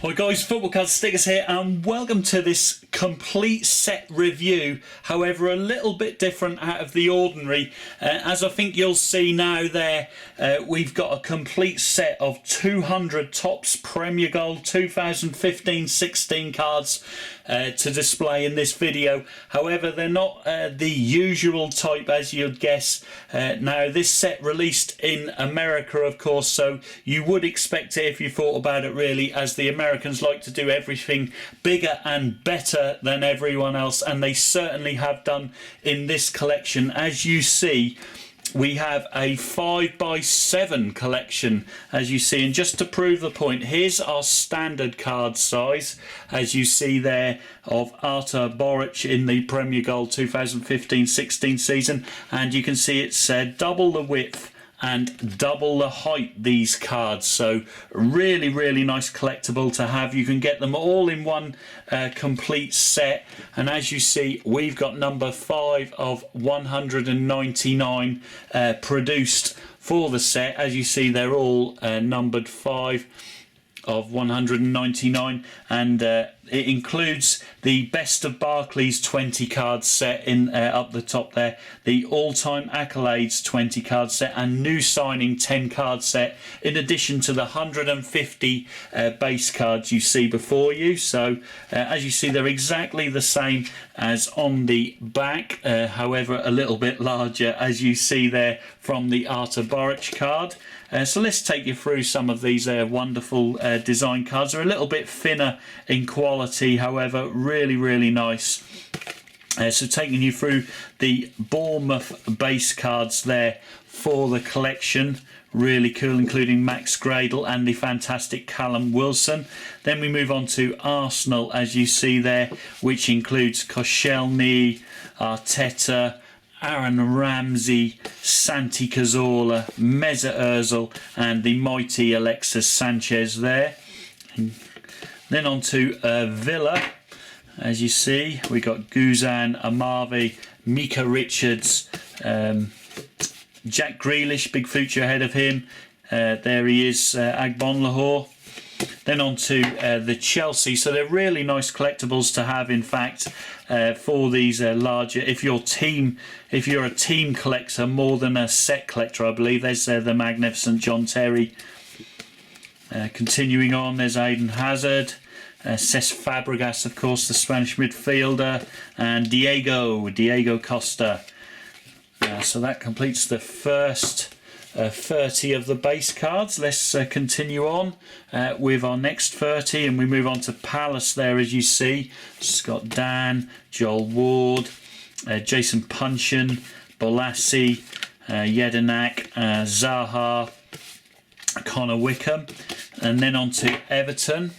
Hi guys, Football Card Stickers here and welcome to this complete set review, however a little bit different out of the ordinary. As I think you'll see now there, we've got a complete set of 200 Topps Premier Gold 2015-16 cards to display in this video. However, they're not the usual type as you'd guess. Now this set released in America of course, so you would expect it if you thought about it really, as the Americans like to do everything bigger and better than everyone else, and they certainly have done in this collection. As you see, we have a 5x7 collection, as you see, and just to prove the point, here's our standard card size, as you see there, of Artur Boruc in the Premier Gold 2015-16 season, and you can see it's double the width and double the height, these cards. So really nice collectible to have. You can get them all in one complete set, and as you see, we've got number 5 of 199 produced for the set. As you see, they're all numbered 5 of 199, and it includes the Best of Barclays 20 card set in up the top there, the All-Time Accolades 20 card set, and New Signing 10 card set, in addition to the 150 base cards you see before you. So as you see, they're exactly the same as on the back, however a little bit larger, as you see there from the Artur Boruc card. So let's take you through some of these wonderful design cards. They're a little bit thinner in quality, however really nice. So taking you through the Bournemouth base cards there for the collection, really cool, including Max Gradel and the fantastic Callum Wilson. Then we move on to Arsenal, as you see there, which includes Koscielny, Arteta, Aaron Ramsey, Santi Cazorla, Mesut Ozil, and the mighty Alexis Sanchez there. And then on to Villa. As you see, we got Guzan, Amavi, Mika Richards, Jack Grealish, big future ahead of him. There he is, Agbonlahor. Then on to the Chelsea. So they're really nice collectibles to have, in fact, for these larger, if you're a team collector more than a set collector, I believe. There's the magnificent John Terry. Continuing on, there's Eden Hazard, Cesc Fabregas, of course, the Spanish midfielder, and Diego Costa. So that completes the first 30 of the base cards. Let's continue on with our next 30, and we move on to Palace there, as you see. Scott Dan, Joel Ward, Jason Puncheon, Bolassi, Jedinak, Zaha, Connor Wickham. And then on to Everton,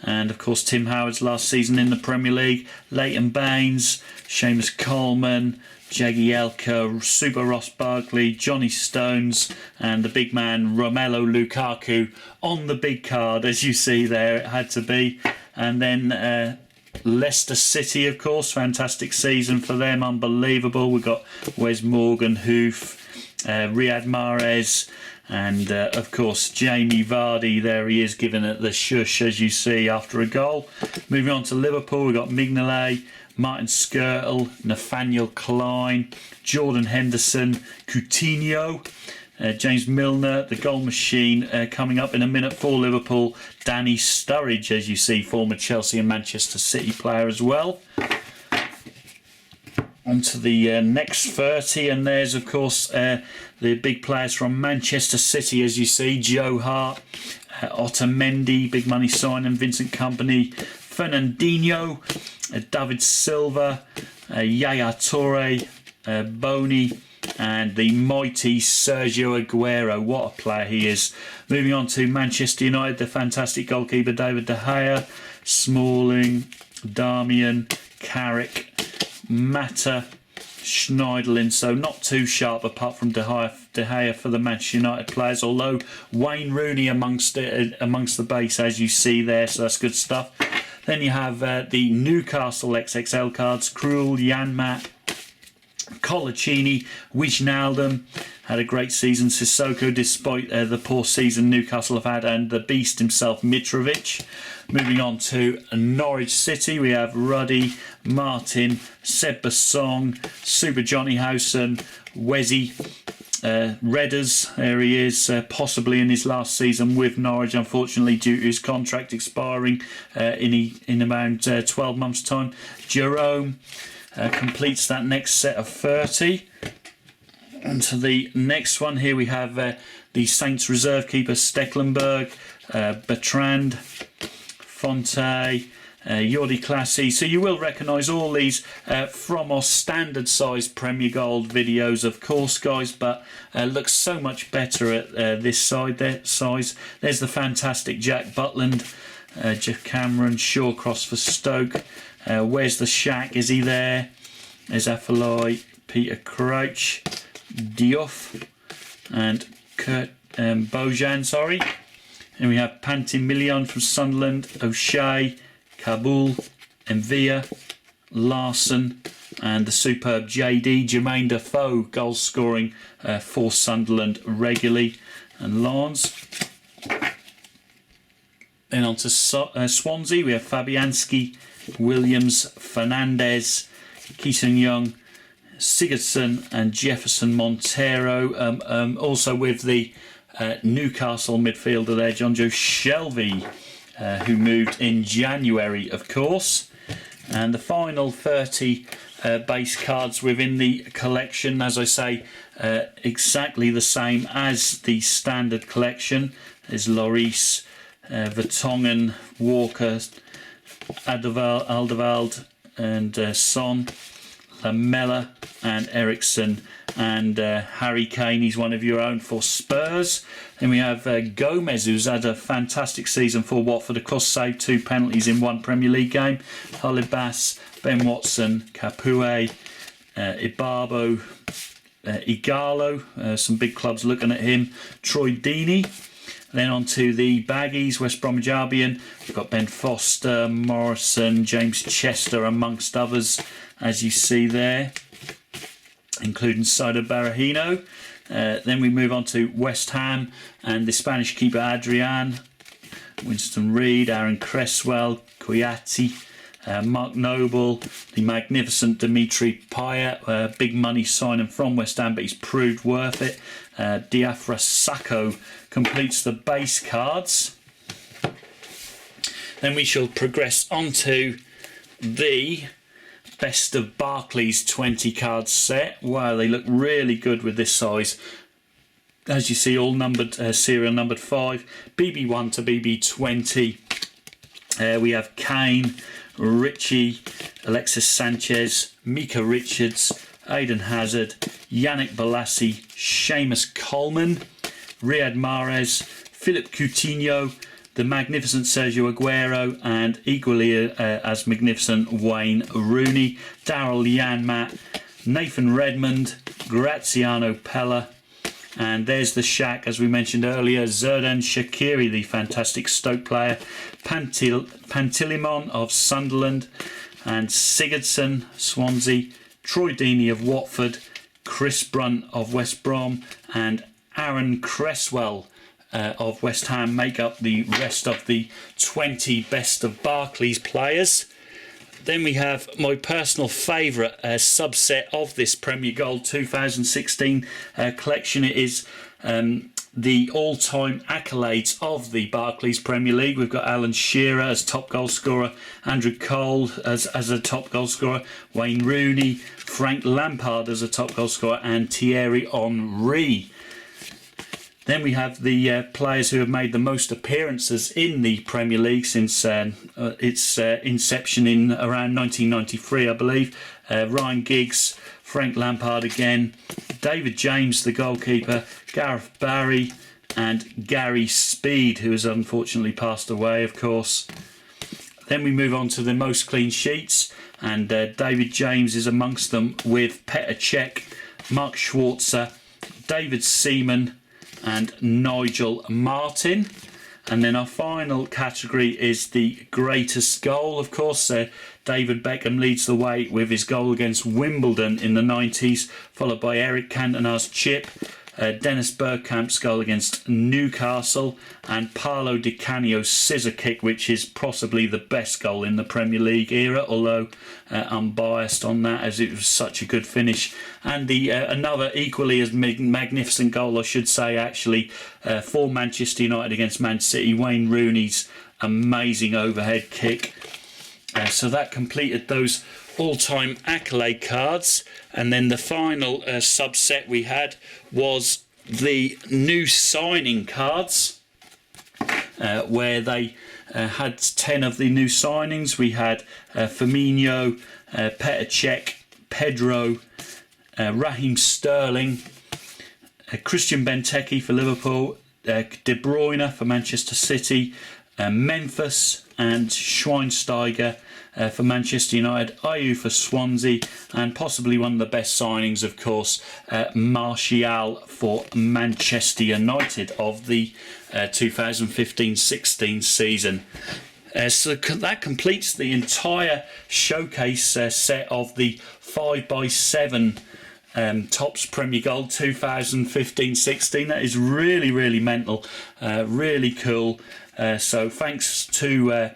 and of course Tim Howard's last season in the Premier League, Leighton Baines, Seamus Coleman, Jagielka, Super Ross Barkley, Johnny Stones, and the big man Romelu Lukaku on the big card, as you see there, it had to be. And then Leicester City, of course, fantastic season for them, unbelievable. We've got Wes Morgan, Hoof, Riyad Mahrez, and of course Jamie Vardy. There he is, giving it the shush, as you see, after a goal. Moving on to Liverpool, we've got Mignolet, Martin Skrtel, Nathaniel Klein, Jordan Henderson, Coutinho, James Milner, the goal machine. Coming up in a minute for Liverpool, Danny Sturridge, as you see, former Chelsea and Manchester City player as well. On to the next 30, and there's of course the big players from Manchester City, as you see, Joe Hart, Otamendi, big money signing, Vincent Kompany, Fernandinho, David Silva, Yaya Toure, Boni, and the mighty Sergio Aguero. What a player he is. Moving on to Manchester United, the fantastic goalkeeper David De Gea, Smalling, Darmian, Carrick, Mata, Schneiderlin. So not too sharp apart from De Gea for the Manchester United players, although Wayne Rooney amongst the base, as you see there, so that's good stuff. Then you have the Newcastle XXL cards, Krul, Janmat, Colaccini, Wijnaldum had a great season. Sissoko, despite the poor season Newcastle have had, and the beast himself, Mitrovic. Moving on to Norwich City, we have Ruddy, Martin, Seb Bassong, Super Johnny Howson, Wezzy, Redders. There he is, possibly in his last season with Norwich, unfortunately, due to his contract expiring in around 12 months' time. Jerome completes that next set of 30. And to the next one, here we have the Saints reserve keeper Stecklenburg, Bertrand, Fonte, Jordi Classy. So you will recognise all these from our standard size Premier Gold videos, of course, guys, but looks so much better at this size. There's the fantastic Jack Butland, Jeff Cameron, Shawcross for Stoke. Where's the Shack? Is he there? There's Affolai, Peter Crouch, Diouf, and Kurt Bojan, sorry. And we have Pantimillion from Sunderland, O'Shea, Kabul, Envia, Larson, and the superb JD, Jermaine Defoe, goal scoring for Sunderland regularly, and Lawns. Then on to Swansea, we have Fabianski, Williams, Fernandez, Keaton Young, Sigurdsson, and Jefferson Montero. Also with the Newcastle midfielder there, John Joe Shelvey, who moved in January, of course. And the final 30 base cards within the collection, as I say, exactly the same as the standard collection. There's Lloris, Vertonghen, Walker, Aldevald, and Son, Lamella, and Ericsson, and Harry Kane. He's one of your own for Spurs. Then we have Gomez, who's had a fantastic season for Watford. Of course, saved 2 penalties in 1 Premier League game. Holibas, Ben Watson, Capoue, Ibabo, Igalo. Some big clubs looking at him. Troy Deeney. Then on to the Baggies, West Bromwich Albion. We've got Ben Foster, Morrison, James Chester, amongst others, as you see there, including Saido Barahino. Then we move on to West Ham and the Spanish keeper Adrian, Winston Reid, Aaron Cresswell, Koyati, Mark Noble, the magnificent Dimitri Payet, big money signing from West Ham, but he's proved worth it. Diafra Sakho completes the base cards. Then we shall progress on to the Best of Barclays 20 card set. Wow, they look really good with this size. As you see, all numbered, serial numbered 5, BB1 to BB20. We have Kane, Richie, Alexis Sanchez, Mika Richards, Aiden Hazard, Yannick Bolasie, Seamus Coleman, Riyad Mahrez, Philip Coutinho, the magnificent Sergio Aguero, and equally as magnificent Wayne Rooney, Daryl Janmaat, Nathan Redmond, Graziano Pella, and there's the Shack, as we mentioned earlier, Zerdan Shaqiri, the fantastic Stoke player, Pantilimon of Sunderland, and Sigurdsson, Swansea, Troy Deeney of Watford, Chris Brunt of West Brom, and Aaron Cresswell of West Ham make up the rest of the 20 Best of Barclays players. Then we have my personal favourite subset of this Premier Gold 2016 collection. It is the all-time accolades of the Barclays Premier League. We've got Alan Shearer as top goal scorer, Andrew Cole as a top goal scorer, Wayne Rooney, Frank Lampard as a top goal scorer, and Thierry Henry. Then we have the players who have made the most appearances in the Premier League since its inception in around 1993, I believe. Ryan Giggs, Frank Lampard again, David James, the goalkeeper, Gareth Barry, and Gary Speed, who has unfortunately passed away, of course. Then we move on to the most clean sheets, and David James is amongst them with Petr Cech, Mark Schwarzer, David Seaman, and Nigel Martin. And then our final category is the greatest goal. Of course, David Beckham leads the way with his goal against Wimbledon in the 90s, followed by Eric Cantona's chip, Dennis Bergkamp's goal against Newcastle, and Paolo Di Canio's scissor kick, which is possibly the best goal in the Premier League era, although I'm biased on that as it was such a good finish. And the another equally as magnificent goal, I should say, actually, for Manchester United against Man City, Wayne Rooney's amazing overhead kick. So that completed those all-time accolade cards, and then the final subset we had was the new signing cards, where they had 10 of the new signings. We had Firmino, Petr Cech, Pedro, Raheem Sterling, Christian Benteke for Liverpool, De Bruyne for Manchester City, Memphis and Schweinsteiger for Manchester United, Ayew for Swansea, and possibly one of the best signings, of course, Martial for Manchester United of the 2015-16 season. So that completes the entire showcase set of the 5x7 Topps Premier Gold 2015-16. That is really, really mental, really cool. So thanks to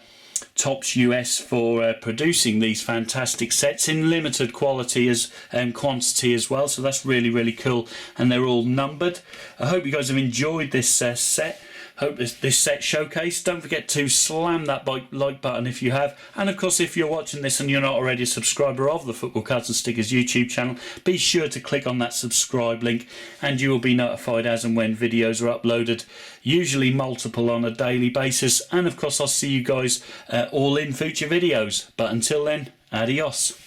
Topps US for producing these fantastic sets in limited quality as quantity as well. So that's really, really cool, and they're all numbered. I hope you guys have enjoyed this set. Hope this set showcase. Don't forget to slam that like button if you have, and of course if you're watching this and you're not already a subscriber of the Football Cards and Stickers YouTube channel, be sure to click on that subscribe link and you will be notified as and when videos are uploaded, usually multiple on a daily basis. And of course I'll see you guys all in future videos, but until then, adios.